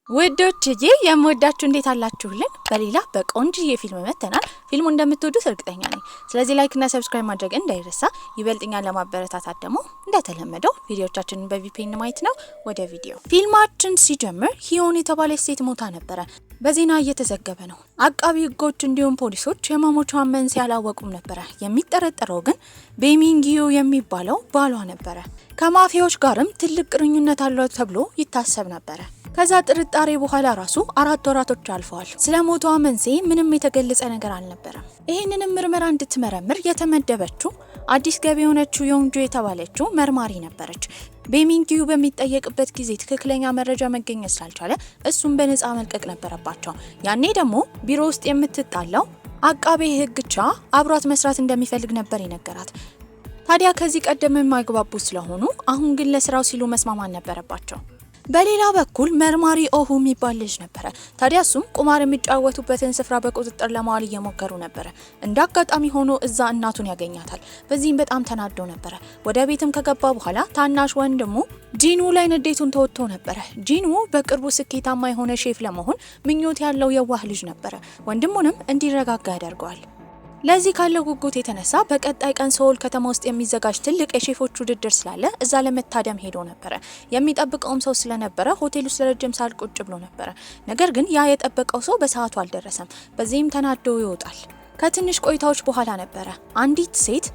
ውዶችዬ የምወዳችሁ እንዴት አላችሁልን? በሌላ በቆንጆዬ ፊልም መተናል። ፊልሙ እንደምትወዱት እርግጠኛ ነኝ። ስለዚህ ላይክ እና ሰብስክራይብ ማድረግ እንዳይረሳ። ይበልጥኛል ለማበረታታት ደግሞ እንደተለመደው ቪዲዮቻችንን በቪፒኤን ማየት ነው። ወደ ቪዲዮ ፊልማችን ሲጀምር ሂዮን የተባለች ሴት ሞታ ነበረ። በዜና እየተዘገበ ነው። አቃቢ ሕጎች እንዲሁም ፖሊሶች የመሞቿን መንስኤ አላወቁም ነበረ። የሚጠረጠረው ግን ቤሚንጊዮ የሚባለው ባሏ ነበረ። ከማፊያዎች ጋርም ትልቅ ግንኙነት አለው ተብሎ ይታሰብ ነበረ። ከዛ ጥርጣሬ በኋላ ራሱ 4 ወራቶች አልፈዋል። ስለ ሞቷ መንስኤ ምንም የተገለጸ ነገር አልነበረም። ይህንንም ምርመራ እንድትመረምር የተመደበችው አዲስ ገቢ የሆነችው ዮንጁ የተባለችው መርማሪ ነበረች። ቤሚንጊዩ በሚጠየቅበት ጊዜ ትክክለኛ መረጃ መገኘት ስላልቻለ እሱም በነፃ መልቀቅ ነበረባቸው። ያኔ ደግሞ ቢሮ ውስጥ የምትጣላው አቃቤ ሕግቻ አብሯት መስራት እንደሚፈልግ ነበር የነገራት። ታዲያ ከዚህ ቀደም የማይግባቡ ስለሆኑ አሁን ግን ለስራው ሲሉ መስማማት ነበረባቸው። በሌላ በኩል መርማሪ ኦሁ የሚባል ልጅ ነበረ። ታዲያ እሱም ቁማር የሚጫወቱበትን ስፍራ በቁጥጥር ለማዋል እየሞከሩ ነበረ። እንደ አጋጣሚ ሆኖ እዛ እናቱን ያገኛታል። በዚህም በጣም ተናዶ ነበረ። ወደ ቤትም ከገባ በኋላ ታናሽ ወንድሙ ጂኑ ላይ ንዴቱን ተወጥቶ ነበረ። ጂኑ በቅርቡ ስኬታማ የሆነ ሼፍ ለመሆን ምኞት ያለው የዋህ ልጅ ነበረ። ወንድሙንም እንዲረጋጋ ያደርገዋል። ለዚህ ካለው ጉጉት የተነሳ በቀጣይ ቀን ሶል ከተማ ውስጥ የሚዘጋጅ ትልቅ የሼፎች ውድድር ስላለ እዛ ለመታደም ሄዶ ነበረ። የሚጠብቀውም ሰው ስለነበረ ሆቴል ውስጥ ለረጅም ሰዓት ቁጭ ብሎ ነበረ። ነገር ግን ያ የጠበቀው ሰው በሰዓቱ አልደረሰም። በዚህም ተናዶ ይወጣል። ከትንሽ ቆይታዎች በኋላ ነበረ አንዲት ሴት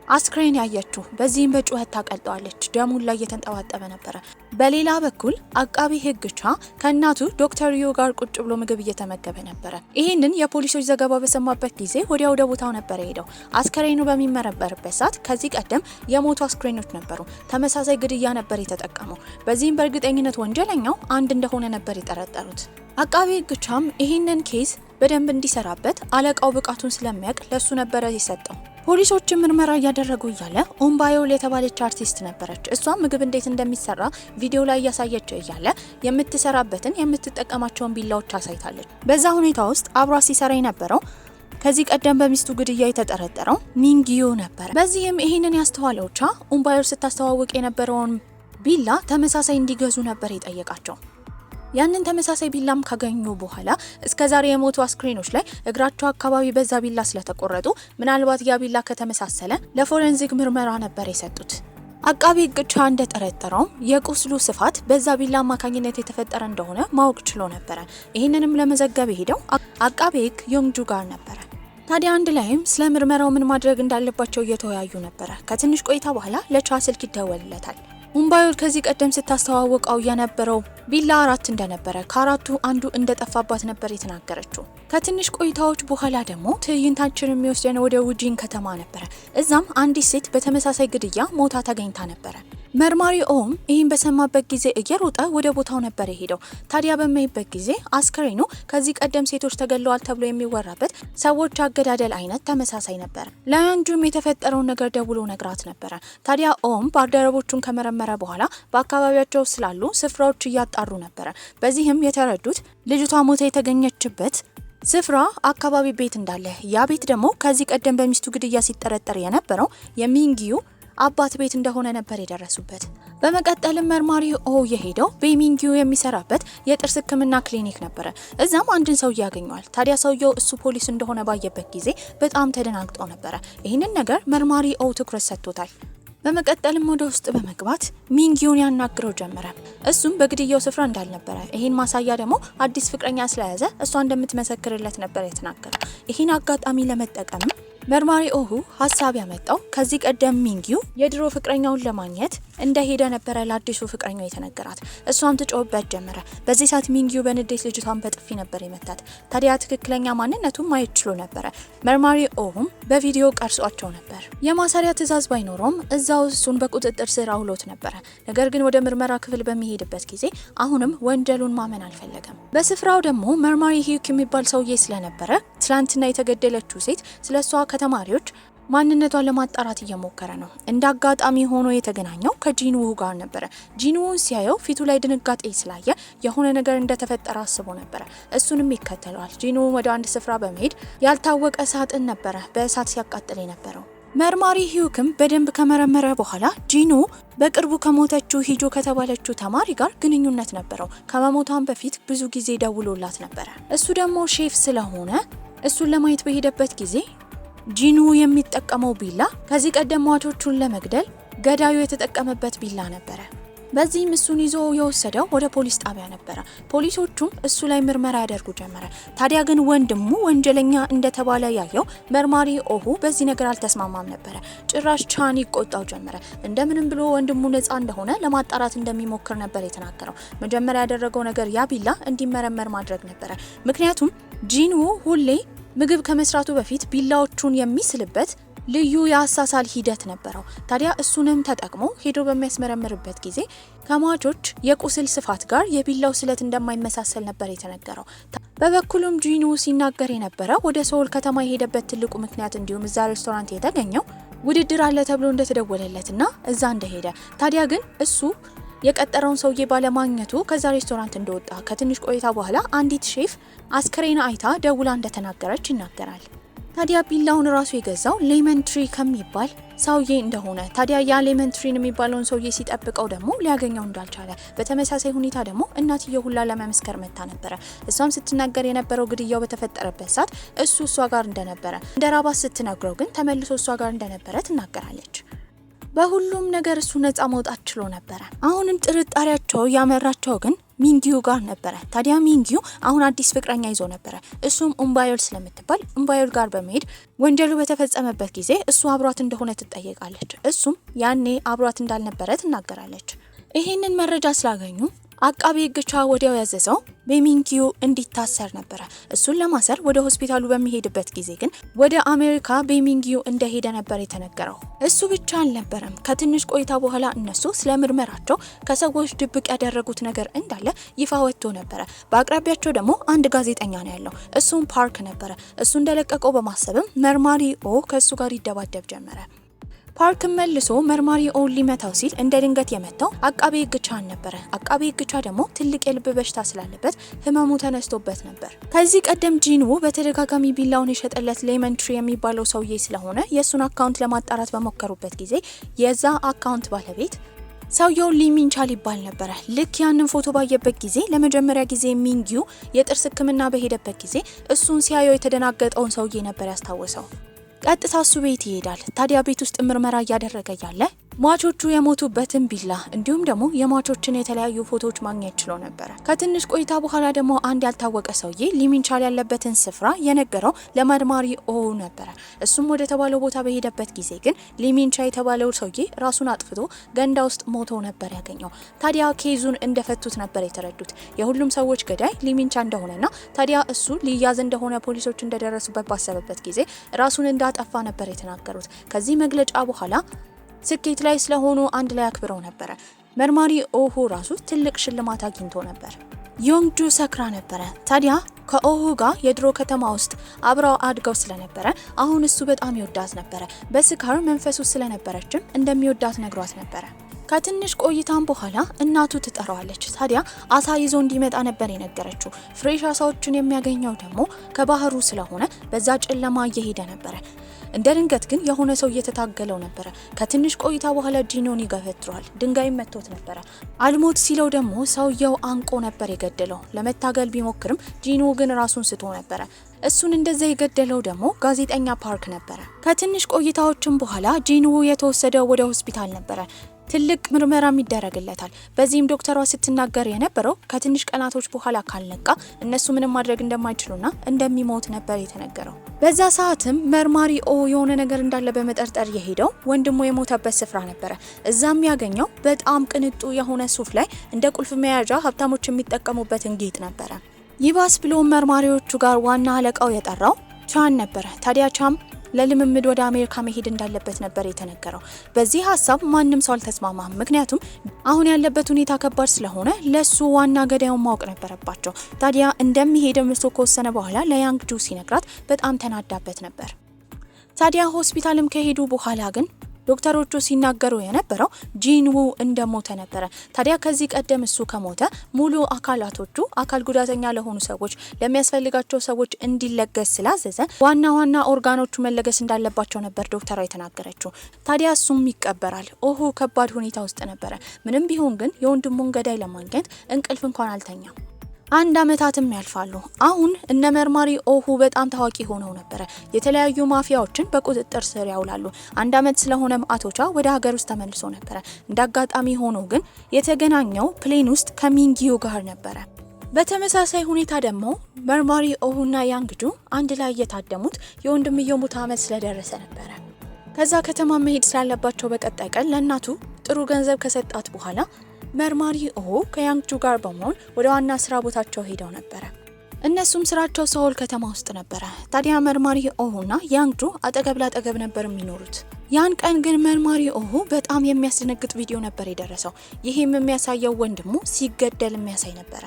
አስክሬን ያየችው። በዚህም በጩኸት ታቀልጠዋለች። ደሙን ላይ እየተንጠባጠበ ነበረ። በሌላ በኩል አቃቢ ሕግቻ ከእናቱ ዶክተር ዩ ጋር ቁጭ ብሎ ምግብ እየተመገበ ነበረ። ይህንን የፖሊሶች ዘገባ በሰማበት ጊዜ ወዲያ ወደ ቦታው ነበር ሄደው። አስክሬኑ በሚመረመርበት ሰዓት ከዚህ ቀደም የሞቱ አስክሬኖች ነበሩ። ተመሳሳይ ግድያ ነበር የተጠቀመው። በዚህም በእርግጠኝነት ወንጀለኛው አንድ እንደሆነ ነበር የጠረጠሩት። አቃቢ ሕግቻም ይህንን ኬዝ በደንብ እንዲሰራበት አለቃው ብቃቱን ስለሚያውቅ ለሱ ነበረ የሰጠው። ፖሊሶችን ምርመራ እያደረጉ እያለ ኦምባዮል የተባለች አርቲስት ነበረች። እሷም ምግብ እንዴት እንደሚሰራ ቪዲዮ ላይ እያሳየች እያለ የምትሰራበትን የምትጠቀማቸውን ቢላዎች አሳይታለች። በዛ ሁኔታ ውስጥ አብሯ ሲሰራ የነበረው ከዚህ ቀደም በሚስቱ ግድያ የተጠረጠረው ሚንጊዮ ነበር። በዚህም ይህንን ያስተዋለው ቻ ኦምባዮል ስታስተዋውቅ የነበረውን ቢላ ተመሳሳይ እንዲገዙ ነበር የጠየቃቸው። ያንን ተመሳሳይ ቢላም ካገኙ በኋላ እስከዛሬ የሞቱ አስክሬኖች ላይ እግራቸው አካባቢ በዛ ቢላ ስለተቆረጡ ምናልባት ያ ቢላ ከተመሳሰለ ለፎረንዚክ ምርመራ ነበር የሰጡት። አቃቢ ሕግቻ እንደጠረጠረው የቁስሉ ስፋት በዛ ቢላ አማካኝነት የተፈጠረ እንደሆነ ማወቅ ችሎ ነበረ። ይህንንም ለመዘገብ ሄደው አቃቢ ሕግ ዮንጁ ጋር ነበረ። ታዲያ አንድ ላይም ስለ ምርመራው ምን ማድረግ እንዳለባቸው እየተወያዩ ነበረ። ከትንሽ ቆይታ በኋላ ለቻ ስልክ ይደወልለታል። ኦምባዮል ከዚህ ቀደም ስታስተዋውቀው የነበረው ቢላ 4 እንደነበረ ከ4ቱ አንዱ እንደጠፋባት ነበር የተናገረችው። ከትንሽ ቆይታዎች በኋላ ደግሞ ትዕይንታችን የሚወስደን ወደ ውጂን ከተማ ነበረ። እዛም አንዲት ሴት በተመሳሳይ ግድያ ሞታ ተገኝታ ነበረ። መርማሪ ኦም ይህን በሰማበት ጊዜ እየሮጠ ወደ ቦታው ነበር የሄደው። ታዲያ በሚያይበት ጊዜ አስክሬኑ ከዚህ ቀደም ሴቶች ተገለዋል ተብሎ የሚወራበት ሰዎች አገዳደል አይነት ተመሳሳይ ነበር። ለዮንጁም የተፈጠረውን ነገር ደውሎ ነግራት ነበረ። ታዲያ ኦም ባልደረቦቹን ከመረመረ በኋላ በአካባቢያቸው ስላሉ ስፍራዎች እያጣሩ ነበረ። በዚህም የተረዱት ልጅቷ ሞታ የተገኘችበት ስፍራ አካባቢ ቤት እንዳለ፣ ያ ቤት ደግሞ ከዚህ ቀደም በሚስቱ ግድያ ሲጠረጠር የነበረው የሚንጊዩ አባት ቤት እንደሆነ ነበር የደረሱበት። በመቀጠልም መርማሪ ኦ የሄደው ቤሚንጊዩ የሚሰራበት የጥርስ ሕክምና ክሊኒክ ነበረ። እዛም አንድን ሰው ያገኘዋል። ታዲያ ሰውየው እሱ ፖሊስ እንደሆነ ባየበት ጊዜ በጣም ተደናግጦ ነበረ። ይህንን ነገር መርማሪ ኦ ትኩረት ሰጥቶታል። በመቀጠልም ወደ ውስጥ በመግባት ሚንጊዩን ያናግረው ጀመረ። እሱም በግድያው ስፍራ እንዳልነበረ፣ ይህን ማሳያ ደግሞ አዲስ ፍቅረኛ ስለያዘ እሷ እንደምትመሰክርለት ነበር የተናገረው። ይህን አጋጣሚ ለመጠቀም መርማሪ ኦሁ ሀሳብ ያመጣው ከዚህ ቀደም ሚንጊዩ የድሮ ፍቅረኛውን ለማግኘት እንደሄደ ነበረ ለአዲሱ ፍቅረኛው የተነገራት። እሷም ትጮህበት ጀመረ። በዚህ ሰዓት ሚንጊዩ በንዴት ልጅቷን በጥፊ ነበር የመታት። ታዲያ ትክክለኛ ማንነቱን ማየት ችሎ ነበረ። መርማሪ ኦሁም በቪዲዮ ቀርጿቸው ነበር። የማሰሪያ ትዕዛዝ ባይኖረውም እዛው እሱን በቁጥጥር ስር አውሎት ነበረ። ነገር ግን ወደ ምርመራ ክፍል በሚሄድበት ጊዜ አሁንም ወንጀሉን ማመን አልፈለገም። በስፍራው ደግሞ መርማሪ ሂዩክ የሚባል ሰውዬ ስለነበረ ትላንትና የተገደለችው ሴት ስለሷ ከተማሪዎች ማንነቷን ለማጣራት እየሞከረ ነው። እንደ አጋጣሚ ሆኖ የተገናኘው ከጂንዉ ጋር ነበረ። ጂንዉን ሲያየው ፊቱ ላይ ድንጋጤ ስላየ የሆነ ነገር እንደተፈጠረ አስቦ ነበረ። እሱንም ይከተለዋል። ጂንዉ ወደ አንድ ስፍራ በመሄድ ያልታወቀ ሳጥን ነበረ በእሳት ሲያቃጥል የነበረው። መርማሪ ሂዩክም በደንብ ከመረመረ በኋላ ጂኑ በቅርቡ ከሞተችው ሂጆ ከተባለችው ተማሪ ጋር ግንኙነት ነበረው። ከመሞቷን በፊት ብዙ ጊዜ ደውሎላት ነበረ። እሱ ደግሞ ሼፍ ስለሆነ እሱን ለማየት በሄደበት ጊዜ ጂኑ የሚጠቀመው ቢላ ከዚህ ቀደም ሟቾቹን ለመግደል ገዳዩ የተጠቀመበት ቢላ ነበረ። በዚህም እሱን ይዞ የወሰደው ወደ ፖሊስ ጣቢያ ነበረ። ፖሊሶቹም እሱ ላይ ምርመራ ያደርጉ ጀመረ። ታዲያ ግን ወንድሙ ወንጀለኛ እንደተባለ ያየው መርማሪ ኦሁ በዚህ ነገር አልተስማማም ነበረ። ጭራሽ ቻን ይቆጣው ጀመረ። እንደምንም ብሎ ወንድሙ ነፃ እንደሆነ ለማጣራት እንደሚሞክር ነበር የተናገረው። መጀመሪያ ያደረገው ነገር ያ ቢላ እንዲመረመር ማድረግ ነበረ። ምክንያቱም ጂኑ ሁሌ ምግብ ከመስራቱ በፊት ቢላዎቹን የሚስልበት ልዩ የአሳሳል ሂደት ነበረው። ታዲያ እሱንም ተጠቅሞ ሄዶ በሚያስመረምርበት ጊዜ ከሟቾች የቁስል ስፋት ጋር የቢላው ስለት እንደማይመሳሰል ነበር የተነገረው። በበኩሉም ጂኑ ሲናገር የነበረው ወደ ሶል ከተማ የሄደበት ትልቁ ምክንያት እንዲሁም እዛ ሬስቶራንት የተገኘው ውድድር አለ ተብሎ እንደተደወለለትና እዛ እንደሄደ፣ ታዲያ ግን እሱ የቀጠረውን ሰውዬ ባለማግኘቱ ከዛ ሬስቶራንት እንደወጣ ከትንሽ ቆይታ በኋላ አንዲት ሼፍ አስከሬን አይታ ደውላ እንደተናገረች ይናገራል። ታዲያ ቢላውን ራሱ የገዛው ሌመን ትሪ ከሚባል ሰውዬ እንደሆነ፣ ታዲያ ያ ሌመን ትሪን የሚባለውን ሰውዬ ሲጠብቀው ደግሞ ሊያገኘው እንዳልቻለ፣ በተመሳሳይ ሁኔታ ደግሞ እናትየው ሁላ ለመመስከር መታ ነበረ። እሷም ስትናገር የነበረው ግድያው በተፈጠረበት ሰዓት እሷ ጋር እንደነበረ፣ እንደራባት ስትነግረው ግን ተመልሶ እሷ ጋር እንደነበረ ትናገራለች። በሁሉም ነገር እሱ ነፃ መውጣት ችሎ ነበረ። አሁንም ጥርጣሬያቸው ያመራቸው ግን ሚንጊዩ ጋር ነበረ። ታዲያ ሚንጊዩ አሁን አዲስ ፍቅረኛ ይዞ ነበረ። እሱም ኡምባዮል ስለምትባል ኡምባዮል ጋር በመሄድ ወንጀሉ በተፈጸመበት ጊዜ እሱ አብሯት እንደሆነ ትጠየቃለች። እሱም ያኔ አብሯት እንዳልነበረ ትናገራለች። ይሄንን መረጃ ስላገኙ አቃቤ ሕግ ቻ ወዲያው ያዘዘው በሚንጊዩ እንዲታሰር ነበረ። እሱን ለማሰር ወደ ሆስፒታሉ በሚሄድበት ጊዜ ግን ወደ አሜሪካ በሚንጊዩ እንደሄደ ነበር የተነገረው። እሱ ብቻ አልነበረም። ከትንሽ ቆይታ በኋላ እነሱ ስለ ምርመራቸው ከሰዎች ድብቅ ያደረጉት ነገር እንዳለ ይፋ ወጥቶ ነበረ። በአቅራቢያቸው ደግሞ አንድ ጋዜጠኛ ነው ያለው። እሱም ፓርክ ነበረ። እሱ እንደለቀቀው በማሰብም መርማሪ ኦ ከእሱ ጋር ይደባደብ ጀመረ። ፓርክ መልሶ መርማሪ ኦን ሊመታው ሲል እንደ ድንገት የመታው አቃቤ ሕግ ቻን ነበረ። አቃቤ ሕግ ቻ ደግሞ ትልቅ የልብ በሽታ ስላለበት ህመሙ ተነስቶበት ነበር። ከዚህ ቀደም ጂኑ በተደጋጋሚ ቢላውን የሸጠለት ሌመን ትሪ የሚባለው ሰውዬ ስለሆነ የእሱን አካውንት ለማጣራት በሞከሩበት ጊዜ የዛ አካውንት ባለቤት ሰውየው ሊሚንቻል ይባል ነበረ። ልክ ያንን ፎቶ ባየበት ጊዜ ለመጀመሪያ ጊዜ ሚንጊዩ የጥርስ ህክምና በሄደበት ጊዜ እሱን ሲያየው የተደናገጠውን ሰውዬ ነበር ያስታወሰው። ቀጥታ እሱ ቤት ይሄዳል። ታዲያ ቤት ውስጥ ምርመራ እያደረገ ያለ ሟቾቹ የሞቱበትን ቢላ እንዲሁም ደግሞ የሟቾችን የተለያዩ ፎቶዎች ማግኘት ችሎ ነበረ። ከትንሽ ቆይታ በኋላ ደግሞ አንድ ያልታወቀ ሰውዬ ሊሚንቻል ያለበትን ስፍራ የነገረው ለመርማሪ ኦ ነበረ። እሱም ወደ ተባለው ቦታ በሄደበት ጊዜ ግን ሊሚንቻ የተባለው ሰውዬ ራሱን አጥፍቶ ገንዳ ውስጥ ሞቶ ነበር ያገኘው። ታዲያ ኬዙን እንደፈቱት ነበር የተረዱት። የሁሉም ሰዎች ገዳይ ሊሚንቻ እንደሆነና ታዲያ እሱ ሊያዝ እንደሆነ ፖሊሶች እንደደረሱበት ባሰበበት ጊዜ ራሱን እንዳጠፋ ነበር የተናገሩት። ከዚህ መግለጫ በኋላ ስኬት ላይ ስለሆኑ አንድ ላይ አክብረው ነበረ። መርማሪ ኦሁ ራሱ ትልቅ ሽልማት አግኝቶ ነበር። ዮንግጁ ሰክራ ነበረ። ታዲያ ከኦሁ ጋር የድሮ ከተማ ውስጥ አብረው አድገው ስለነበረ አሁን እሱ በጣም ይወዳት ነበረ። በስካር መንፈሱ ስለነበረችም እንደሚወዳት ነግሯት ነበረ። ከትንሽ ቆይታም በኋላ እናቱ ትጠራዋለች። ታዲያ አሳ ይዞ እንዲመጣ ነበር የነገረችው። ፍሬሽ አሳዎችን የሚያገኘው ደግሞ ከባህሩ ስለሆነ በዛ ጨለማ እየሄደ ነበረ። እንደ ድንገት ግን የሆነ ሰው እየተታገለው ነበረ። ከትንሽ ቆይታ በኋላ ጂኖን ይገፈትሯል። ድንጋይ መቶት ነበረ። አልሞት ሲለው ደግሞ ሰውየው አንቆ ነበር የገደለው። ለመታገል ቢሞክርም ጂኖ ግን ራሱን ስቶ ነበረ። እሱን እንደዛ የገደለው ደግሞ ጋዜጠኛ ፓርክ ነበረ። ከትንሽ ቆይታዎችም በኋላ ጂኖ የተወሰደው ወደ ሆስፒታል ነበረ። ትልቅ ምርመራም ይደረግለታል። በዚህም ዶክተሯ ስትናገር የነበረው ከትንሽ ቀናቶች በኋላ ካልነቃ እነሱ ምንም ማድረግ እንደማይችሉና እንደሚሞት ነበር የተነገረው። በዛ ሰዓትም መርማሪ ኦ የሆነ ነገር እንዳለ በመጠርጠር የሄደው ወንድሙ የሞተበት ስፍራ ነበረ። እዛም ያገኘው በጣም ቅንጡ የሆነ ሱፍ ላይ እንደ ቁልፍ መያዣ ሀብታሞች የሚጠቀሙበትን ጌጥ ነበረ። ይባስ ብሎ መርማሪዎቹ ጋር ዋና አለቃው የጠራው ቻን ነበረ። ታዲያ ቻም ለልምምድ ወደ አሜሪካ መሄድ እንዳለበት ነበር የተነገረው። በዚህ ሀሳብ ማንም ሰው አልተስማማም። ምክንያቱም አሁን ያለበት ሁኔታ ከባድ ስለሆነ ለሱ ዋና ገዳዩን ማወቅ ነበረባቸው። ታዲያ እንደሚሄድ እሱ ከወሰነ በኋላ ለያንግጁ ሲነግራት በጣም ተናዳበት ነበር። ታዲያ ሆስፒታልም ከሄዱ በኋላ ግን ዶክተሮቹ ሲናገሩ የነበረው ጂንዉ እንደሞተ ነበረ። ታዲያ ከዚህ ቀደም እሱ ከሞተ ሙሉ አካላቶቹ አካል ጉዳተኛ ለሆኑ ሰዎች ለሚያስፈልጋቸው ሰዎች እንዲለገስ ስላዘዘ ዋና ኦርጋኖቹ መለገስ እንዳለባቸው ነበር ዶክተሯ የተናገረችው። ታዲያ እሱም ይቀበራል። ኦሁ ከባድ ሁኔታ ውስጥ ነበረ። ምንም ቢሆን ግን የወንድሙን ገዳይ ለማግኘት እንቅልፍ እንኳን አልተኛም። አንድ አመታትም ያልፋሉ። አሁን እነ መርማሪ ኦሁ በጣም ታዋቂ ሆነው ነበረ። የተለያዩ ማፊያዎችን በቁጥጥር ስር ያውላሉ። አንድ አመት ስለሆነም አቶ ቻ ወደ ሀገር ውስጥ ተመልሶ ነበረ። እንዳጋጣሚ ሆኖ ግን የተገናኘው ፕሌን ውስጥ ከሚንጊዩ ጋር ነበረ። በተመሳሳይ ሁኔታ ደግሞ መርማሪ ኦሁና ያንግጁ አንድ ላይ የታደሙት የወንድምየው ሙት አመት ስለደረሰ ነበረ። ከዛ ከተማ መሄድ ስላለባቸው በቀጣይ ቀን ለእናቱ ጥሩ ገንዘብ ከሰጣት በኋላ መርማሪ ኦሁ ከያንግጁ ጋር በመሆን ወደ ዋና ስራ ቦታቸው ሄደው ነበረ። እነሱም ስራቸው ሰውል ከተማ ውስጥ ነበረ። ታዲያ መርማሪ ኦሁና ያንግጁ አጠገብ ላጠገብ ነበር የሚኖሩት። ያን ቀን ግን መርማሪ ኦሁ በጣም የሚያስደነግጥ ቪዲዮ ነበር የደረሰው። ይህም የሚያሳየው ወንድሙ ሲገደል የሚያሳይ ነበረ።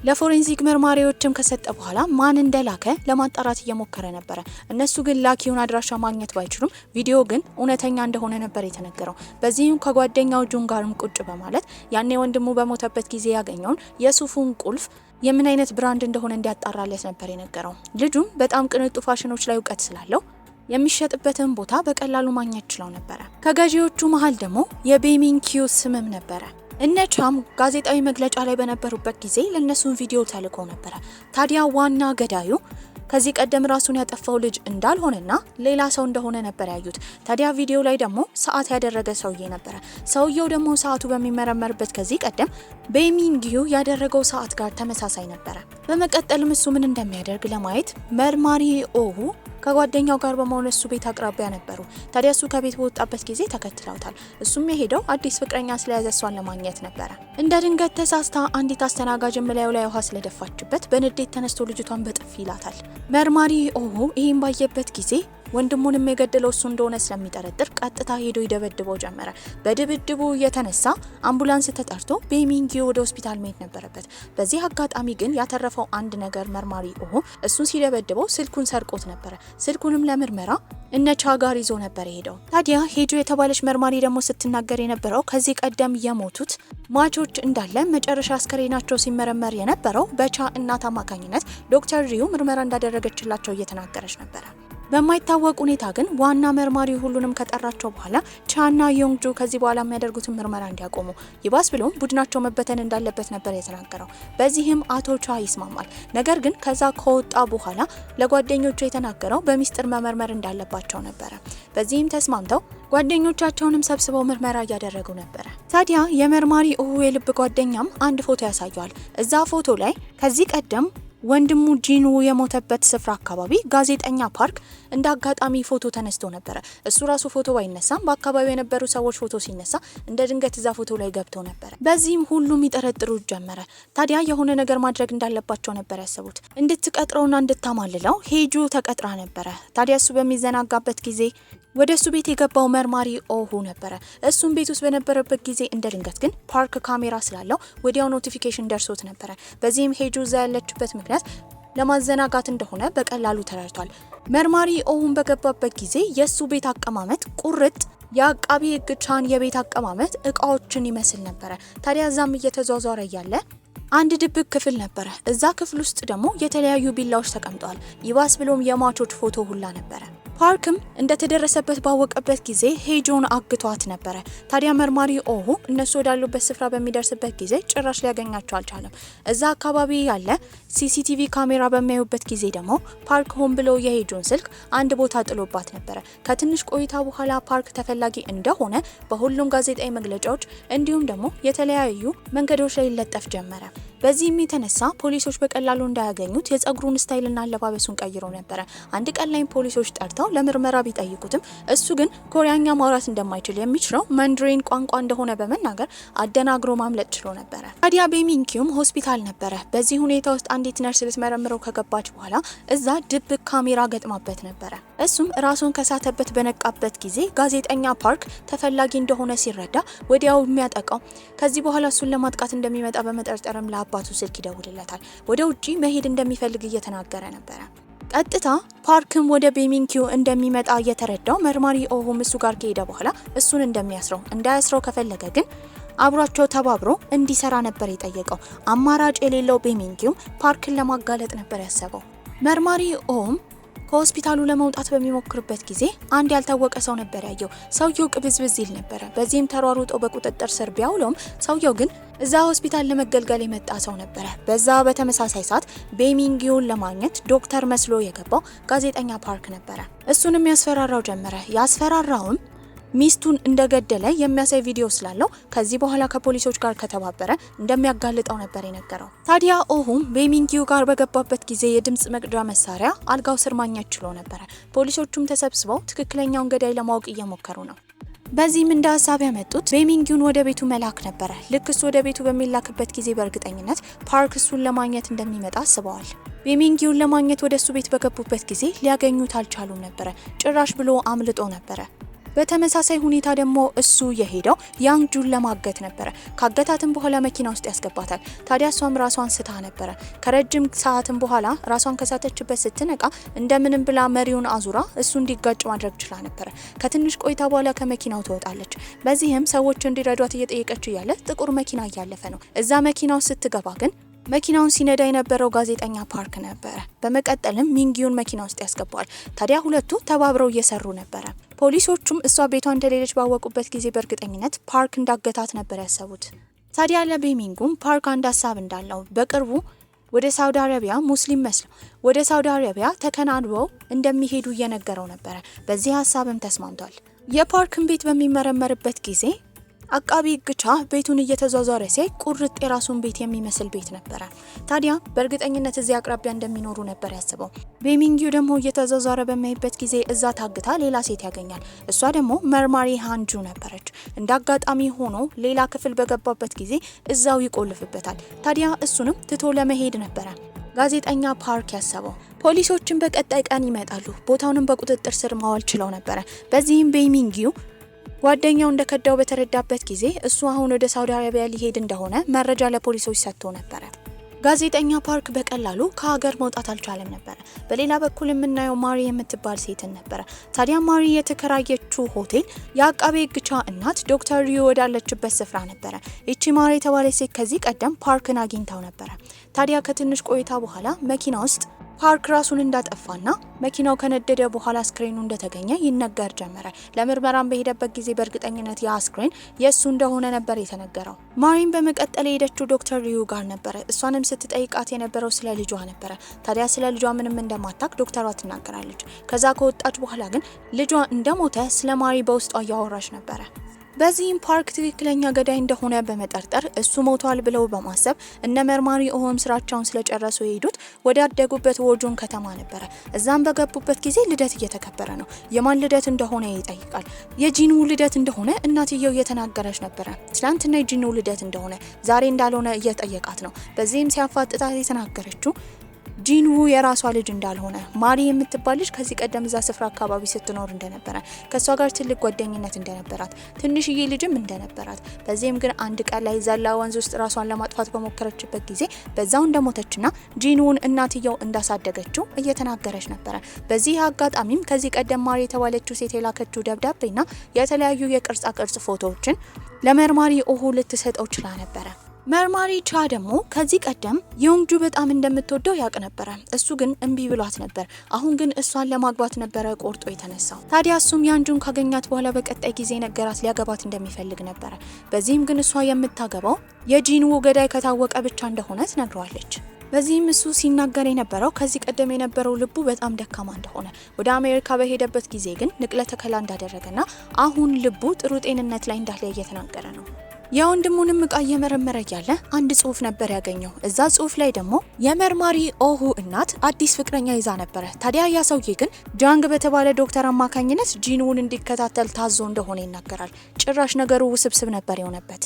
ለፎሬንሲክ መርማሪዎችም ከሰጠ በኋላ ማን እንደላከ ለማጣራት እየሞከረ ነበረ። እነሱ ግን ላኪውን አድራሻ ማግኘት ባይችሉም ቪዲዮ ግን እውነተኛ እንደሆነ ነበር የተነገረው። በዚህም ከጓደኛው ጁን ጋርም ቁጭ በማለት ያኔ ወንድሙ በሞተበት ጊዜ ያገኘውን የሱፉን ቁልፍ የምን አይነት ብራንድ እንደሆነ እንዲያጣራለት ነበር የነገረው። ልጁም በጣም ቅንጡ ፋሽኖች ላይ እውቀት ስላለው የሚሸጥበትን ቦታ በቀላሉ ማግኘት ችለው ነበረ። ከገዢዎቹ መሃል ደግሞ የቤሚንኪዩ ስምም ነበረ። እነ ቻም ጋዜጣዊ መግለጫ ላይ በነበሩበት ጊዜ ለነሱን ቪዲዮ ተልኮ ነበረ። ታዲያ ዋና ገዳዩ ከዚህ ቀደም ራሱን ያጠፋው ልጅ እንዳልሆነና ሌላ ሰው እንደሆነ ነበር ያዩት። ታዲያ ቪዲዮ ላይ ደግሞ ሰዓት ያደረገ ሰውዬ ነበረ። ሰውየው ደግሞ ሰዓቱ በሚመረመርበት ከዚህ ቀደም ቤሚንጊዩ ያደረገው ሰዓት ጋር ተመሳሳይ ነበረ። በመቀጠልም እሱ ምን እንደሚያደርግ ለማየት መርማሪ ኦሁ ከጓደኛው ጋር በመሆን እሱ ቤት አቅራቢያ ነበሩ። ታዲያ እሱ ከቤት በወጣበት ጊዜ ተከትለውታል። እሱም የሄደው አዲስ ፍቅረኛ ስለያዘ እሷን ለማግኘት ነበረ። እንደ ድንገት ተሳስታ አንዲት አስተናጋጅ ምላዩ ላይ ውሃ ስለደፋችበት በንዴት ተነስቶ ልጅቷን በጥፊ ይላታል። መርማሪ ኦሁ ይህን ባየበት ጊዜ ወንድሙንም የገደለው እሱ እንደሆነ ስለሚጠረጥር ቀጥታ ሄዶ ይደበድበው ጀመረ። በድብድቡ የተነሳ አምቡላንስ ተጠርቶ ቤሚንጊዩ ወደ ሆስፒታል መሄድ ነበረበት። በዚህ አጋጣሚ ግን ያተረፈው አንድ ነገር መርማሪ ኦሁ እሱን ሲደበድበው ስልኩን ሰርቆት ነበረ። ስልኩንም ለምርመራ እነ ቻ ጋር ይዞ ነበር ሄደው። ታዲያ ሄጆ የተባለች መርማሪ ደግሞ ስትናገር የነበረው ከዚህ ቀደም የሞቱት ማቾች እንዳለ መጨረሻ አስከሬናቸው ሲመረመር የነበረው በቻ እናት አማካኝነት ዶክተር ሪዩ ምርመራ እንዳደረገችላቸው እየተናገረች ነበረ። በማይታወቅ ሁኔታ ግን ዋና መርማሪ ሁሉንም ከጠራቸው በኋላ ቻና ዮንግጁ ከዚህ በኋላ የሚያደርጉትን ምርመራ እንዲያቆሙ ይባስ ብሎም ቡድናቸው መበተን እንዳለበት ነበር የተናገረው። በዚህም አቶ ቻ ይስማማል። ነገር ግን ከዛ ከወጣ በኋላ ለጓደኞቹ የተናገረው በሚስጥር መመርመር እንዳለባቸው ነበረ። በዚህም ተስማምተው ጓደኞቻቸውንም ሰብስበው ምርመራ እያደረጉ ነበረ። ታዲያ የመርማሪ ኦሁ የልብ ጓደኛም አንድ ፎቶ ያሳየዋል። እዛ ፎቶ ላይ ከዚህ ቀደም ወንድሙ ጂንዉ የሞተበት ስፍራ አካባቢ ጋዜጠኛ ፓርክ እንደ አጋጣሚ ፎቶ ተነስቶ ነበረ። እሱ ራሱ ፎቶ ባይነሳም በአካባቢው የነበሩ ሰዎች ፎቶ ሲነሳ እንደ ድንገት እዛ ፎቶ ላይ ገብተው ነበረ። በዚህም ሁሉም ይጠረጥሩ ጀመረ። ታዲያ የሆነ ነገር ማድረግ እንዳለባቸው ነበር ያሰቡት። እንድትቀጥረውና እንድታማልለው ሄጁ ተቀጥራ ነበረ። ታዲያ እሱ በሚዘናጋበት ጊዜ ወደ እሱ ቤት የገባው መርማሪ ኦሁ ነበረ። እሱም ቤት ውስጥ በነበረበት ጊዜ እንደ ድንገት ግን ፓርክ ካሜራ ስላለው ወዲያው ኖቲፊኬሽን ደርሶት ነበረ። በዚህም ሄጁ እዛ ያለችበት ምክንያት ለማዘናጋት እንደሆነ በቀላሉ ተረድቷል። መርማሪ ኦሁን በገባበት ጊዜ የሱ ቤት አቀማመጥ ቁርጥ የአቃቢ ሕግ ቻን የቤት አቀማመጥ እቃዎችን ይመስል ነበረ። ታዲያ እዛም እየተዟዟረ ያለ አንድ ድብቅ ክፍል ነበረ። እዛ ክፍል ውስጥ ደግሞ የተለያዩ ቢላዎች ተቀምጠዋል። ይባስ ብሎም የማቾች ፎቶ ሁላ ነበረ። ፓርክም እንደተደረሰበት ባወቀበት ጊዜ ሄጆን አግቷት ነበረ። ታዲያ መርማሪ ኦሁ እነሱ ወዳሉበት ስፍራ በሚደርስበት ጊዜ ጭራሽ ሊያገኛቸው አልቻለም። እዛ አካባቢ ያለ ሲሲቲቪ ካሜራ በሚያዩበት ጊዜ ደግሞ ፓርክ ሆን ብሎ የሄጆን ስልክ አንድ ቦታ ጥሎባት ነበረ። ከትንሽ ቆይታ በኋላ ፓርክ ተፈላጊ እንደሆነ በሁሉም ጋዜጣዊ መግለጫዎች እንዲሁም ደግሞ የተለያዩ መንገዶች ላይ ይለጠፍ ጀመረ። በዚህም የተነሳ ፖሊሶች በቀላሉ እንዳያገኙት የጸጉሩን ስታይልና አለባበሱን ቀይሮ ነበረ። አንድ ቀን ላይ ፖሊሶች ጠርተው ለምርመራ ቢጠይቁትም እሱ ግን ኮሪያኛ ማውራት እንደማይችል የሚችለው መንድሪን ቋንቋ እንደሆነ በመናገር አደናግሮ ማምለጥ ችሎ ነበረ። ታዲያ ቤሚንኪዩም ሆስፒታል ነበረ። በዚህ ሁኔታ ውስጥ አንዲት ነርስ ልትመረምረው ከገባች በኋላ እዛ ድብቅ ካሜራ ገጥማበት ነበረ። እሱም ራሱን ከሳተበት በነቃበት ጊዜ ጋዜጠኛ ፓርክ ተፈላጊ እንደሆነ ሲረዳ ወዲያው የሚያጠቃው ከዚህ በኋላ እሱን ለማጥቃት እንደሚመጣ በመጠርጠርም ለአባቱ ስልክ ይደውልለታል። ወደ ውጪ መሄድ እንደሚፈልግ እየተናገረ ነበረ። ቀጥታ ፓርክም ወደ ቤሚንኪው እንደሚመጣ እየተረዳው መርማሪ ኦሁም እሱ ጋር ከሄደ በኋላ እሱን እንዳያስረው ከፈለገ ግን አብሯቸው ተባብሮ እንዲሰራ ነበር የጠየቀው። አማራጭ የሌለው ቤሚንኪው ፓርክን ለማጋለጥ ነበር ያሰበው። መርማሪ ኦሁም ከሆስፒታሉ ለመውጣት በሚሞክርበት ጊዜ አንድ ያልታወቀ ሰው ነበር ያየው። ሰውየው ቅብዝብዝ ይል ነበር። በዚህም ተሯሩጦ በቁጥጥር ስር ቢያውለውም ሰውየው ግን እዛ ሆስፒታል ለመገልገል የመጣ ሰው ነበር። በዛ በተመሳሳይ ሰዓት ቤሚንጊውን ለማግኘት ዶክተር መስሎ የገባው ጋዜጠኛ ፓርክ ነበር። እሱንም ያስፈራራው ጀመረ። ያስፈራራውም ሚስቱን እንደገደለ የሚያሳይ ቪዲዮ ስላለው ከዚህ በኋላ ከፖሊሶች ጋር ከተባበረ እንደሚያጋልጠው ነበር የነገረው። ታዲያ ኦሁም ቤሚንጊው ጋር በገባበት ጊዜ የድምጽ መቅጃ መሳሪያ አልጋው ስር ማግኘት ችሎ ነበር። ፖሊሶቹም ተሰብስበው ትክክለኛውን ገዳይ ለማወቅ እየሞከሩ ነው። በዚህም እንደ ሀሳብ ያመጡት ቤሚንጊውን ወደ ቤቱ መላክ ነበረ። ልክ እሱ ወደ ቤቱ በሚላክበት ጊዜ በእርግጠኝነት ፓርክ እሱን ለማግኘት እንደሚመጣ አስበዋል። ቤሚንጊውን ለማግኘት ወደ እሱ ቤት በገቡበት ጊዜ ሊያገኙት አልቻሉም ነበረ። ጭራሽ ብሎ አምልጦ ነበረ። በተመሳሳይ ሁኔታ ደግሞ እሱ የሄደው ያንግጁን ለማገት ነበረ። ካገታትም በኋላ መኪና ውስጥ ያስገባታል። ታዲያ እሷም ራሷን ስታ ነበረ። ከረጅም ሰዓትም በኋላ ራሷን ከሳተችበት ስትነቃ እንደምንም ብላ መሪውን አዙራ እሱ እንዲጋጭ ማድረግ ችላ ነበረ። ከትንሽ ቆይታ በኋላ ከመኪናው ትወጣለች። በዚህም ሰዎች እንዲረዷት እየጠየቀች እያለ ጥቁር መኪና እያለፈ ነው። እዛ መኪና ውስጥ ስትገባ ግን መኪናውን ሲነዳ የነበረው ጋዜጠኛ ፓርክ ነበረ። በመቀጠልም ሚንጊውን መኪና ውስጥ ያስገባዋል። ታዲያ ሁለቱ ተባብረው እየሰሩ ነበረ። ፖሊሶቹም እሷ ቤቷ እንደሌለች ባወቁበት ጊዜ በእርግጠኝነት ፓርክ እንዳገታት ነበር ያሰቡት። ታዲያ ለቤሚንጉም ፓርክ አንድ ሀሳብ እንዳለው በቅርቡ ወደ ሳውዲ አረቢያ ሙስሊም መስለው ወደ ሳውዲ አረቢያ ተከናንበው እንደሚሄዱ እየነገረው ነበረ። በዚህ ሀሳብም ተስማምቷል። የፓርክን ቤት በሚመረመርበት ጊዜ አቃቢ ግቻ ቤቱን እየተዟዟረ ሲያይ ቁርጥ የራሱን ቤት የሚመስል ቤት ነበረ። ታዲያ በእርግጠኝነት እዚያ አቅራቢያ እንደሚኖሩ ነበር ያስበው። ቤሚንጊው ደግሞ እየተዟዟረ በሚያይበት ጊዜ እዛ ታግታ ሌላ ሴት ያገኛል። እሷ ደግሞ መርማሪ ሃንጁ ነበረች። እንደ አጋጣሚ ሆኖ ሌላ ክፍል በገባበት ጊዜ እዛው ይቆልፍበታል። ታዲያ እሱንም ትቶ ለመሄድ ነበረ ጋዜጠኛ ፓርክ ያሰበው። ፖሊሶችን በቀጣይ ቀን ይመጣሉ። ቦታውንም በቁጥጥር ስር ማዋል ችለው ነበረ። በዚህም ቤሚንጊው ጓደኛው እንደከዳው በተረዳበት ጊዜ እሱ አሁን ወደ ሳውዲ አረቢያ ሊሄድ እንደሆነ መረጃ ለፖሊሶች ሰጥቶ ነበረ። ጋዜጠኛ ፓርክ በቀላሉ ከሀገር መውጣት አልቻለም ነበረ። በሌላ በኩል የምናየው ማሪ የምትባል ሴትን ነበረ። ታዲያ ማሪ የተከራየችው ሆቴል የአቃቤ ግቻ እናት ዶክተር ሪዮ ወዳለችበት ስፍራ ነበረ። ይቺ ማሪ የተባለች ሴት ከዚህ ቀደም ፓርክን አግኝታው ነበረ። ታዲያ ከትንሽ ቆይታ በኋላ መኪና ውስጥ ፓርክ ራሱን እንዳጠፋና መኪናው ከነደደ በኋላ አስክሬኑ እንደተገኘ ይነገር ጀመረ። ለምርመራም በሄደበት ጊዜ በእርግጠኝነት ያ አስክሬን የእሱ እንደሆነ ነበር የተነገረው። ማሪን በመቀጠል የሄደችው ዶክተር ሪዩ ጋር ነበረ። እሷንም ስትጠይቃት የነበረው ስለ ልጇ ነበረ። ታዲያ ስለ ልጇ ምንም እንደማታውቅ ዶክተሯ ትናገራለች። ከዛ ከወጣች በኋላ ግን ልጇ እንደሞተ ስለ ማሪ በውስጧ እያወራች ነበረ። በዚህም ፓርክ ትክክለኛ ገዳይ እንደሆነ በመጠርጠር እሱ ሞቷል ብለው በማሰብ እነ መርማሪ ኦሆም ስራቸውን ስለጨረሱ የሄዱት ወደ አደጉበት ወጆን ከተማ ነበረ። እዛም በገቡበት ጊዜ ልደት እየተከበረ ነው። የማን ልደት እንደሆነ ይጠይቃል። የጂኑ ልደት እንደሆነ እናትየው እየተናገረች ነበረ። ትናንትና የጂኑ ልደት እንደሆነ ዛሬ እንዳልሆነ እየጠየቃት ነው። በዚህም ሲያፋጥጣት የተናገረችው ጂኑ የራሷ ልጅ እንዳልሆነ፣ ማሪ የምትባል ልጅ ከዚህ ቀደም እዛ ስፍራ አካባቢ ስትኖር እንደነበረ፣ ከሷ ጋር ትልቅ ጓደኝነት እንደነበራት፣ ትንሽዬ ልጅም እንደነበራት፣ በዚህም ግን አንድ ቀን ላይ ዘላ ወንዝ ውስጥ ራሷን ለማጥፋት በሞከረችበት ጊዜ በዛው እንደሞተችና ጂኑን እናትየው እንዳሳደገችው እየተናገረች ነበረ። በዚህ አጋጣሚም ከዚህ ቀደም ማሪ የተባለችው ሴት የላከችው ደብዳቤና የተለያዩ የቅርጻ ቅርጽ ፎቶዎችን ለመርማሪ ኦሁ ልትሰጠው ችላ ነበረ። መርማሪ ቻ ደግሞ ከዚህ ቀደም ዮንግጁ በጣም እንደምትወደው ያውቅ ነበረ። እሱ ግን እምቢ ብሏት ነበር። አሁን ግን እሷን ለማግባት ነበረ ቆርጦ የተነሳው። ታዲያ እሱም ያንጁን ካገኛት በኋላ በቀጣይ ጊዜ ነገራት ሊያገባት እንደሚፈልግ ነበረ። በዚህም ግን እሷ የምታገባው የጂኑ ገዳይ ከታወቀ ብቻ እንደሆነ ትነግረዋለች። በዚህም እሱ ሲናገር የነበረው ከዚህ ቀደም የነበረው ልቡ በጣም ደካማ እንደሆነ፣ ወደ አሜሪካ በሄደበት ጊዜ ግን ንቅለ ተከላ እንዳደረገና አሁን ልቡ ጥሩ ጤንነት ላይ እንዳለ እየተናገረ ነው። የወንድሙንም እቃ እየመረመረ ያለ አንድ ጽሁፍ ነበር ያገኘው። እዛ ጽሁፍ ላይ ደግሞ የመርማሪ ኦሁ እናት አዲስ ፍቅረኛ ይዛ ነበረ። ታዲያ ያ ሰውዬ ግን ጃንግ በተባለ ዶክተር አማካኝነት ጂኑን እንዲከታተል ታዞ እንደሆነ ይናገራል። ጭራሽ ነገሩ ውስብስብ ነበር የሆነበት።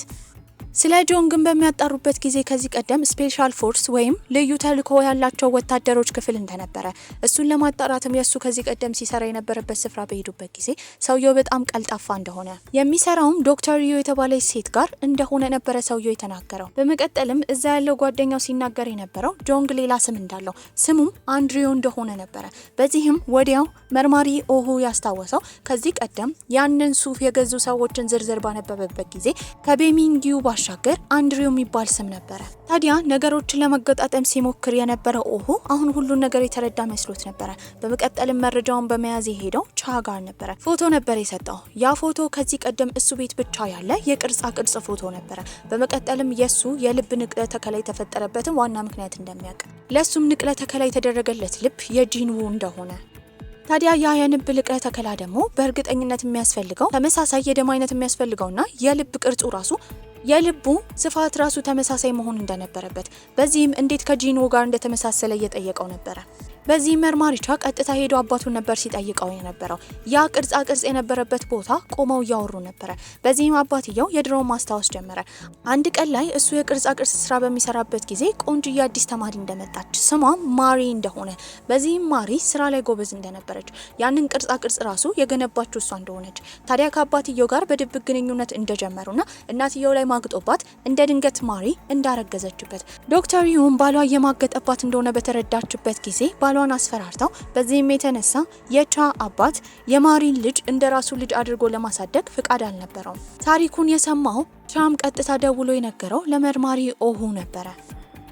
ስለ ጆን ግን በሚያጣሩበት ጊዜ ከዚህ ቀደም ስፔሻል ፎርስ ወይም ልዩ ተልዕኮ ያላቸው ወታደሮች ክፍል እንደነበረ እሱን ለማጣራትም የሱ ከዚህ ቀደም ሲሰራ የነበረበት ስፍራ በሄዱበት ጊዜ ሰውየው በጣም ቀልጣፋ እንደሆነ የሚሰራውም ዶክተር ሪዮ የተባለች ሴት ጋር እንደሆነ ነበረ ሰውየው የተናገረው። በመቀጠልም እዛ ያለው ጓደኛው ሲናገር የነበረው ጆንግ ሌላ ስም እንዳለው ስሙም አንድሪዮ እንደሆነ ነበረ። በዚህም ወዲያው መርማሪ ኦሁ ያስታወሰው ከዚህ ቀደም ያንን ሱፍ የገዙ ሰዎችን ዝርዝር ባነበበበት ጊዜ ከቤሚንጊው ባሻገር አንድሪዮ የሚባል ስም ነበረ። ታዲያ ነገሮችን ለመገጣጠም ሲሞክር የነበረው ኦሁ አሁን ሁሉን ነገር የተረዳ መስሎት ነበረ። በመቀጠልም መረጃውን በመያዝ የሄደው ቻ ጋር ነበረ። ፎቶ ነበር የሰጠው። ያ ፎቶ ከዚህ ቀደም እሱ ቤት ብቻ ያለ የቅርጻ ቅርጽ ፎቶ ነበረ። በመቀጠልም የሱ የልብ ንቅለ ተከላ የተፈጠረበትን ዋና ምክንያት እንደሚያውቅ ለሱም ንቅለ ተከላ የተደረገለት ልብ የጂንዉ እንደሆነ ታዲያ ያ የልብ ንቅለ ተከላ ደግሞ በእርግጠኝነት የሚያስፈልገው ተመሳሳይ የደም አይነት የሚያስፈልገውና የልብ ቅርጹ ራሱ የልቡ ስፋት ራሱ ተመሳሳይ መሆን እንደነበረበት በዚህም እንዴት ከጂንዎ ጋር እንደተመሳሰለ እየጠየቀው ነበረ። በዚህ መርማሪ ቻ ቀጥታ ሄዶ አባቱን ነበር ሲጠይቀው የነበረው። ያ ቅርጻ ቅርጽ የነበረበት ቦታ ቆመው እያወሩ ነበረ። በዚህም አባትየው የድሮውን ማስታወስ ጀመረ። አንድ ቀን ላይ እሱ የቅርጻ ቅርጽ ስራ በሚሰራበት ጊዜ ቆንጆዬ አዲስ ተማሪ እንደመጣች ስሟም ማሪ እንደሆነ፣ በዚህም ማሪ ስራ ላይ ጎበዝ እንደነበረች፣ ያንን ቅርጻ ቅርጽ ራሱ የገነባችው እሷ እንደሆነች፣ ታዲያ ከአባትየው ጋር በድብቅ ግንኙነት እንደጀመሩና እናትየው ላይ ማግጦባት እንደ ድንገት ማሪ እንዳረገዘችበት ዶክተር ዩን ባሏ የማገጠባት እንደሆነ በተረዳችበት ጊዜ ባሏን አስፈራርተው በዚህም የተነሳ የቻ አባት የማሪን ልጅ እንደራሱ ልጅ አድርጎ ለማሳደግ ፍቃድ አልነበረውም። ታሪኩን የሰማው ቻም ቀጥታ ደውሎ የነገረው ለመርማሪ ኦሁ ነበረ።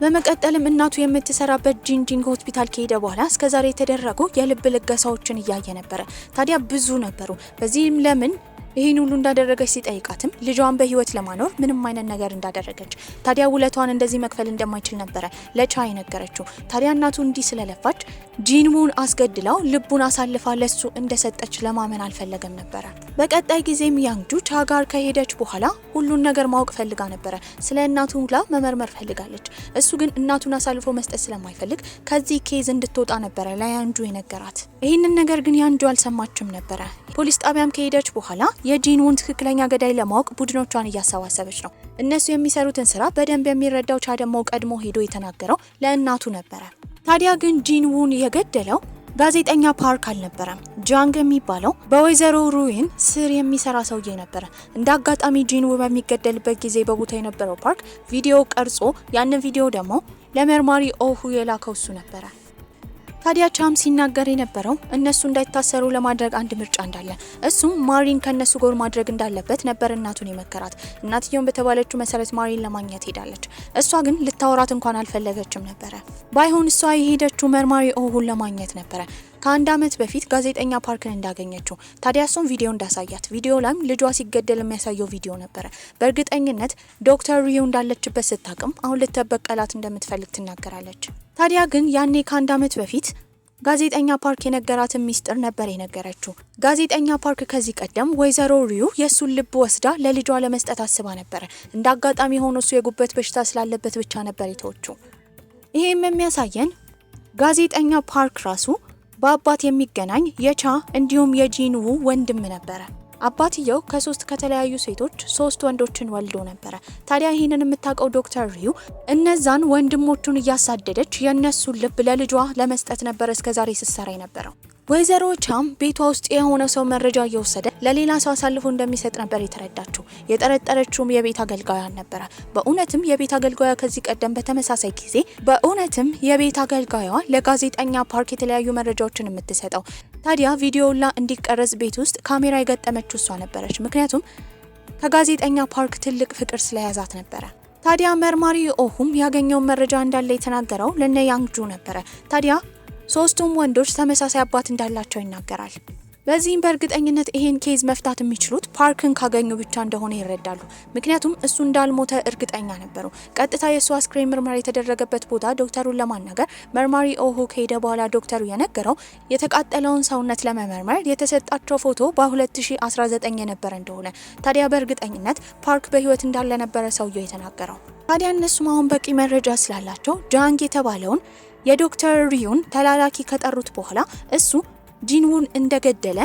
በመቀጠልም እናቱ የምትሰራበት ጂንጂንግ ሆስፒታል ከሄደ በኋላ እስከዛሬ የተደረጉ የልብ ልገሳዎችን እያየ ነበረ። ታዲያ ብዙ ነበሩ። በዚህም ለምን ይሄን ሁሉ እንዳደረገች ሲጠይቃትም ልጇን በህይወት ለማኖር ምንም አይነት ነገር እንዳደረገች፣ ታዲያ ውለቷን እንደዚህ መክፈል እንደማይችል ነበረ ለቻ የነገረችው። ታዲያ እናቱ እንዲህ ስለለፋች ጂንውን አስገድላው ልቡን አሳልፋ ለሱ እንደሰጠች ለማመን አልፈለገም ነበረ። በቀጣይ ጊዜም ያንግጁ ቻ ጋር ከሄደች በኋላ ሁሉን ነገር ማወቅ ፈልጋ ነበረ። ስለ እናቱ ሁላ መመርመር ፈልጋለች። እሱ ግን እናቱን አሳልፎ መስጠት ስለማይፈልግ ከዚህ ኬዝ እንድትወጣ ነበረ ለያንጁ የነገራት። ይህንን ነገር ግን ያንጁ አልሰማችም ነበረ። ፖሊስ ጣቢያም ከሄደች በኋላ የጂንውን ትክክለኛ ገዳይ ለማወቅ ቡድኖቿን እያሰባሰበች ነው። እነሱ የሚሰሩትን ስራ በደንብ የሚረዳው ቻ ደግሞ ቀድሞ ሄዶ የተናገረው ለእናቱ ነበረ። ታዲያ ግን ጂንውን የገደለው ጋዜጠኛ ፓርክ አልነበረም። ጃንግ የሚባለው በወይዘሮ ሩዊን ስር የሚሰራ ሰውዬ ነበረ። እንደ አጋጣሚ ጂንው በሚገደልበት ጊዜ በቦታ የነበረው ፓርክ ቪዲዮ ቀርጾ ያንን ቪዲዮ ደግሞ ለመርማሪ ኦሁ የላከው እሱ ነበረ። ታዲያ ቻም ሲናገር የነበረው እነሱ እንዳይታሰሩ ለማድረግ አንድ ምርጫ እንዳለ፣ እሱም ማሪን ከነሱ ጎር ማድረግ እንዳለበት ነበር እናቱን የመከራት። እናትየውን በተባለችው መሰረት ማሪን ለማግኘት ሄዳለች። እሷ ግን ልታወራት እንኳን አልፈለገችም ነበረ። ባይሆን እሷ የሄደችው መርማሪ ኦሁን ለማግኘት ነበረ። ከአንድ አመት በፊት ጋዜጠኛ ፓርክን እንዳገኘችው፣ ታዲያ እሱም ቪዲዮ እንዳሳያት፣ ቪዲዮ ላይም ልጇ ሲገደል የሚያሳየው ቪዲዮ ነበረ። በእርግጠኝነት ዶክተር ሪዮ እንዳለችበት ስታቅም አሁን ልትበቀላት እንደምትፈልግ ትናገራለች። ታዲያ ግን ያኔ ከአንድ አመት በፊት ጋዜጠኛ ፓርክ የነገራትን ሚስጥር ነበር የነገረችው። ጋዜጠኛ ፓርክ ከዚህ ቀደም ወይዘሮ ሪዮ የሱን ልብ ወስዳ ለልጇ ለመስጠት አስባ ነበረ። እንደ አጋጣሚ ሆኖ እሱ የጉበት በሽታ ስላለበት ብቻ ነበር የተወችው። ይሄም የሚያሳየን ጋዜጠኛ ፓርክ ራሱ በአባት የሚገናኝ የቻ እንዲሁም የጂንው ወንድም ነበረ። አባትየው ከሶስት ከተለያዩ ሴቶች 3 ወንዶችን ወልዶ ነበረ። ታዲያ ይህንን የምታውቀው ዶክተር ሪዮ እነዛን ወንድሞቹን እያሳደደች የነሱን ልብ ለልጇ ለመስጠት ነበር እስከዛሬ ስትሰራ የነበረው። ወይዘሮ ቻም ቤቷ ውስጥ የሆነ ሰው መረጃ እየወሰደ ለሌላ ሰው አሳልፎ እንደሚሰጥ ነበር የተረዳችው። የጠረጠረችውም የቤት አገልጋያን ነበረ። በእውነትም የቤት አገልጋያ ከዚህ ቀደም በተመሳሳይ ጊዜ የቤት አገልጋያዋ ለጋዜጠኛ ፓርክ የተለያዩ መረጃዎችን የምትሰጠው። ታዲያ ቪዲዮላ እንዲቀረጽ ቤት ውስጥ ካሜራ የገጠመችው እሷ ነበረች። ምክንያቱም ከጋዜጠኛ ፓርክ ትልቅ ፍቅር ስለያዛት ነበረ። ታዲያ መርማሪ ኦሁም ያገኘውን መረጃ እንዳለ የተናገረው ለነ ያንግጁ ነበረ። ታዲያ 3ቱም ወንዶች ተመሳሳይ አባት እንዳላቸው ይናገራል። በዚህም በእርግጠኝነት ይሄን ኬዝ መፍታት የሚችሉት ፓርክን ካገኙ ብቻ እንደሆነ ይረዳሉ። ምክንያቱም እሱ እንዳልሞተ እርግጠኛ ነበሩ። ቀጥታ የሱ አስክሬን ምርመራ የተደረገበት ቦታ ዶክተሩን ለማናገር መርማሪ ኦሁ ከሄደ በኋላ ዶክተሩ የነገረው የተቃጠለውን ሰውነት ለመመርመር የተሰጣቸው ፎቶ በ2019 የነበረ እንደሆነ። ታዲያ በእርግጠኝነት ፓርክ በህይወት እንዳለ ነበረ ሰውየው የተናገረው። ታዲያ እነሱም አሁን በቂ መረጃ ስላላቸው ጃንግ የተባለውን የዶክተር ሪዮን ተላላኪ ከጠሩት በኋላ እሱ ጂንውን እንደገደለ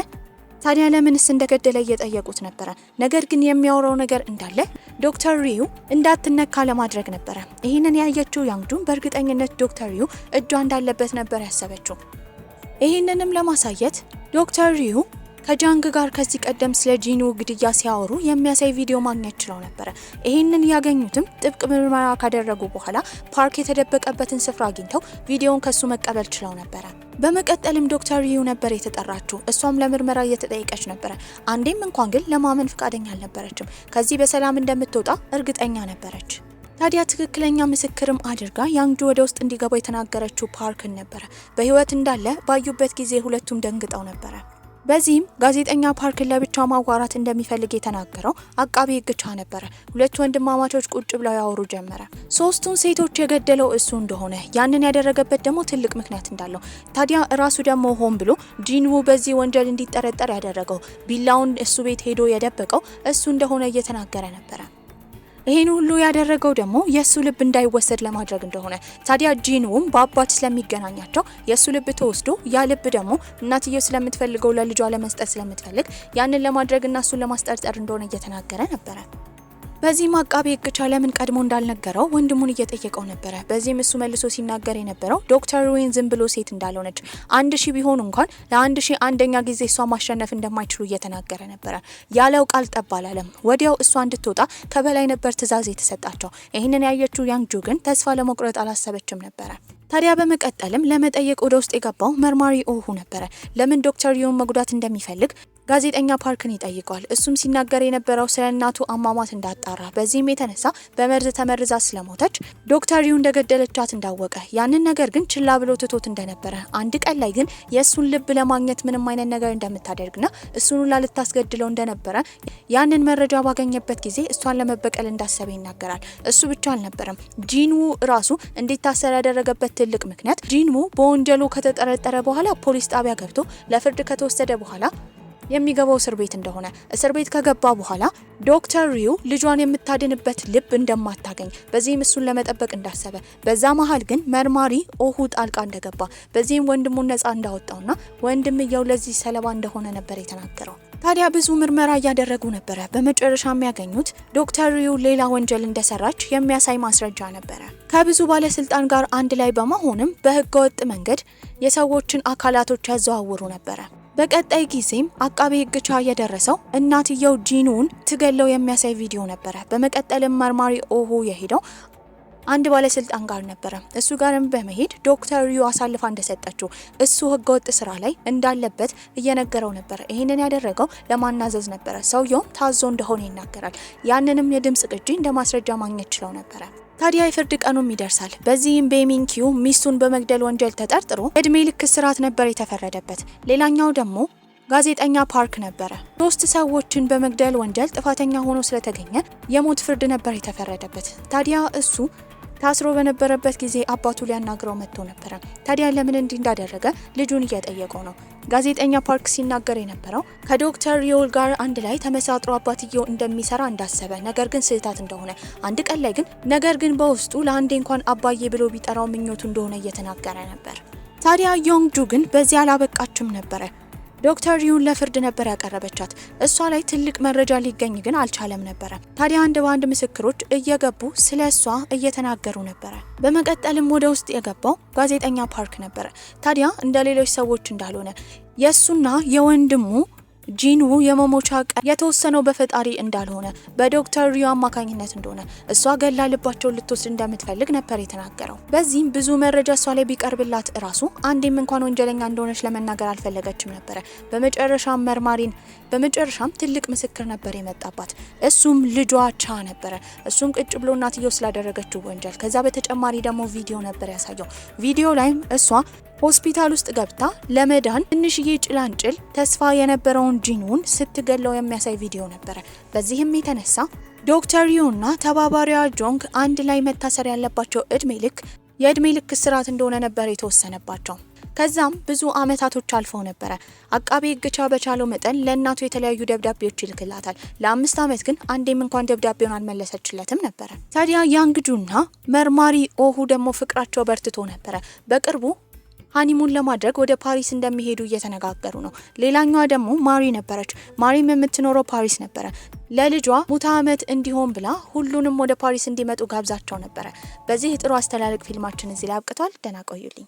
ታዲያ ለምንስ እንደገደለ እየጠየቁት ነበረ። ነገር ግን የሚያወራው ነገር እንዳለ ዶክተር ሪዩ እንዳትነካ ለማድረግ ነበረ። ይህንን ያየችው ያንግጁን በእርግጠኝነት ዶክተር ሪዩ እጇ እንዳለበት ነበር ያሰበችው። ይህንንም ለማሳየት ዶክተር ሪዩ ከጃንግ ጋር ከዚህ ቀደም ስለ ጂኑ ግድያ ሲያወሩ የሚያሳይ ቪዲዮ ማግኘት ችለው ነበር። ይህንን ያገኙትም ጥብቅ ምርመራ ካደረጉ በኋላ ፓርክ የተደበቀበትን ስፍራ አግኝተው ቪዲዮውን ከሱ መቀበል ችለው ነበር። በመቀጠልም ዶክተር ሪዩ ነበር የተጠራችው። እሷም ለምርመራ እየተጠየቀች ነበር። አንዴም እንኳን ግን ለማመን ፈቃደኛ አልነበረችም። ከዚህ በሰላም እንደምትወጣ እርግጠኛ ነበረች። ታዲያ ትክክለኛ ምስክርም አድርጋ ያንግጁ ወደ ውስጥ እንዲገባ የተናገረችው ፓርክን ነበር። በህይወት እንዳለ ባዩበት ጊዜ ሁለቱም ደንግጠው ነበር። በዚህም ጋዜጠኛ ፓርክን ለብቻ ማዋራት እንደሚፈልግ የተናገረው አቃቢ ህግ ቻ ነበር። ሁለት ወንድማማቾች ቁጭ ብለው ያወሩ ጀመረ። ሶስቱን ሴቶች የገደለው እሱ እንደሆነ ያንን ያደረገበት ደግሞ ትልቅ ምክንያት እንዳለው፣ ታዲያ ራሱ ደግሞ ሆን ብሎ ጂንዉ በዚህ ወንጀል እንዲጠረጠር ያደረገው ቢላውን እሱ ቤት ሄዶ የደበቀው እሱ እንደሆነ እየተናገረ ነበር። ይሄን ሁሉ ያደረገው ደግሞ የሱ ልብ እንዳይወሰድ ለማድረግ እንደሆነ፣ ታዲያ ጂንውም በአባት ስለሚገናኛቸው የሱ ልብ ተወስዶ ያ ልብ ደግሞ እናትየው ስለምትፈልገው ለልጇ ለመስጠት ስለምትፈልግ ያንን ለማድረግና እሱን ለማስጠርጠር እንደሆነ እየተናገረ ነበር። በዚህም አቃቤ ህግ ቻ ለምን ቀድሞ እንዳልነገረው ወንድሙን እየጠየቀው ነበር። በዚህም እሱ መልሶ ሲናገር የነበረው ዶክተር ሩዊን ዝም ብሎ ሴት እንዳልሆነች 1000 ቢሆኑ እንኳን ለ1001ኛ ጊዜ እሷ ማሸነፍ እንደማይችሉ እየተናገረ ነበር። ያለው ቃል ጠብ አላለም። ወዲያው እሷ እንድትወጣ ከበላይ ነበር ትዕዛዝ የተሰጣቸው። ይህንን ያየችው ያንግጁ ግን ተስፋ ለመቁረጥ አላሰበችም ነበር። ታዲያ በመቀጠልም ለመጠየቅ ወደ ውስጥ የገባው መርማሪ ኦሁ ነበር። ለምን ዶክተር ሪዩን መጉዳት እንደሚፈልግ ጋዜጠኛ ፓርክን ይጠይቀዋል። እሱም ሲናገር የነበረው ስለ እናቱ አሟሟት እንዳጣራ፣ በዚህም የተነሳ በመርዝ ተመርዛ ስለሞተች ዶክተር ሪዩ እንደገደለቻት እንዳወቀ፣ ያንን ነገር ግን ችላ ብሎ ትቶት እንደነበረ፣ አንድ ቀን ላይ ግን የእሱን ልብ ለማግኘት ምንም አይነት ነገር እንደምታደርግና እሱን ሁላ ልታስገድለው እንደነበረ፣ ያንን መረጃ ባገኘበት ጊዜ እሷን ለመበቀል እንዳሰበ ይናገራል። እሱ ብቻ አልነበረም። ጂንዉ ራሱ እንዲታሰር ያደረገበት ትልቅ ምክንያት ጂንዉ በወንጀሉ ከተጠረጠረ በኋላ ፖሊስ ጣቢያ ገብቶ ለፍርድ ከተወሰደ በኋላ የሚገባው እስር ቤት እንደሆነ፣ እስር ቤት ከገባ በኋላ ዶክተር ሪዩ ልጇን የምታድንበት ልብ እንደማታገኝ፣ በዚህም እሱን ለመጠበቅ እንዳሰበ፣ በዛ መሃል ግን መርማሪ ኦሁ ጣልቃ እንደገባ፣ በዚህም ወንድሙን ነፃ እንዳወጣውና ወንድምየው ለዚህ ሰለባ እንደሆነ ነበር የተናገረው። ታዲያ ብዙ ምርመራ እያደረጉ ነበረ። በመጨረሻ የሚያገኙት ዶክተር ሪዩ ሌላ ወንጀል እንደሰራች የሚያሳይ ማስረጃ ነበረ። ከብዙ ባለስልጣን ጋር አንድ ላይ በመሆንም በህገወጥ መንገድ የሰዎችን አካላቶች ያዘዋውሩ ነበረ። በቀጣይ ጊዜም አቃቤ ህግ ቻ የደረሰው እናትየው ጂኑን ትገለው የሚያሳይ ቪዲዮ ነበረ። በመቀጠልም መርማሪ ኦሁ የሄደው አንድ ባለስልጣን ጋር ነበረ። እሱ ጋርም በመሄድ ዶክተር ሪዩ አሳልፋ እንደሰጠችው እሱ ህገወጥ ስራ ላይ እንዳለበት እየነገረው ነበር። ይህንን ያደረገው ለማናዘዝ ነበረ። ሰውየውም ታዞ እንደሆነ ይናገራል። ያንንም የድምጽ ቅጂ እንደ ማስረጃ ማግኘት ችለው ነበረ። ታዲያ የፍርድ ቀኑም ይደርሳል። በዚህም ቤሚንኪው ሚስቱን በመግደል ወንጀል ተጠርጥሮ እድሜ ልክ እስራት ነበር የተፈረደበት። ሌላኛው ደግሞ ጋዜጠኛ ፓርክ ነበረ። 3 ሰዎችን በመግደል ወንጀል ጥፋተኛ ሆኖ ስለተገኘ የሞት ፍርድ ነበር የተፈረደበት። ታዲያ እሱ ታስሮ በነበረበት ጊዜ አባቱ ሊያናግረው መጥቶ ነበረ። ታዲያ ለምን እንዲህ እንዳደረገ ልጁን እየጠየቀው ነው። ጋዜጠኛ ፓርክ ሲናገር የነበረው ከዶክተር ሪዩ ጋር አንድ ላይ ተመሳጥሮ አባትየው እንደሚሰራ እንዳሰበ፣ ነገር ግን ስህተት እንደሆነ፣ አንድ ቀን ላይ ግን በውስጡ ለአንዴ እንኳን አባዬ ብሎ ቢጠራው ምኞቱ እንደሆነ እየተናገረ ነበር። ታዲያ ያንግጁ ግን በዚህ አላበቃችም ነበረ። ዶክተር ሪዩን ለፍርድ ነበር ያቀረበቻት። እሷ ላይ ትልቅ መረጃ ሊገኝ ግን አልቻለም ነበረ። ታዲያ አንድ በአንድ ምስክሮች እየገቡ ስለ እሷ እየተናገሩ ነበረ። በመቀጠልም ወደ ውስጥ የገባው ጋዜጠኛ ፓርክ ነበረ። ታዲያ እንደ ሌሎች ሰዎች እንዳልሆነ የሱና የወንድሙ ጂንዉ የመሞቻ ቀን የተወሰነው በፈጣሪ እንዳልሆነ በዶክተር ሪዩ አማካኝነት እንደሆነ እሷ ገላ ልባቸውን ልትወስድ እንደምትፈልግ ነበር የተናገረው። በዚህም ብዙ መረጃ እሷ ላይ ቢቀርብላት እራሱ አንዴም እንኳን ወንጀለኛ እንደሆነች ለመናገር አልፈለገችም ነበረ። በመጨረሻም ትልቅ ምስክር ነበር የመጣባት። እሱም ልጇ ቻ ነበረ። እሱም ቅጭ ብሎ እናትየው ስላደረገችው ወንጀል፣ ከዛ በተጨማሪ ደግሞ ቪዲዮ ነበር ያሳየው። ቪዲዮ ላይም እሷ ሆስፒታል ውስጥ ገብታ ለመዳን ትንሽዬ ጭላንጭል ተስፋ የነበረውን ጂንውን ስትገለው የሚያሳይ ቪዲዮ ነበረ። በዚህም የተነሳ ዶክተር ሪዩና ተባባሪዋ ጆንግ አንድ ላይ መታሰር ያለባቸው የእድሜ ልክ እስራት እንደሆነ ነበር የተወሰነባቸው። ከዛም ብዙ አመታቶች አልፈው ነበረ። አቃቤ ህግ ቻ በቻለው መጠን ለእናቱ የተለያዩ ደብዳቤዎች ይልክላታል። ለ5 አመት ግን አንዴም እንኳን ደብዳቤውን አልመለሰችለትም ነበረ። ታዲያ ያንግጁና መርማሪ ኦሁ ደግሞ ፍቅራቸው በርትቶ ነበረ። በቅርቡ ሃኒሙን ለማድረግ ወደ ፓሪስ እንደሚሄዱ እየተነጋገሩ ነው። ሌላኛዋ ደግሞ ማሪ ነበረች። ማሪም የምትኖረው ፓሪስ ነበረ። ለልጇ ሙታ ዓመት እንዲሆን ብላ ሁሉንም ወደ ፓሪስ እንዲመጡ ጋብዛቸው ነበረ። በዚህ ጥሩ አስተላለቅ ፊልማችን እዚህ ላይ አብቅቷል። ደህና ቆዩልኝ።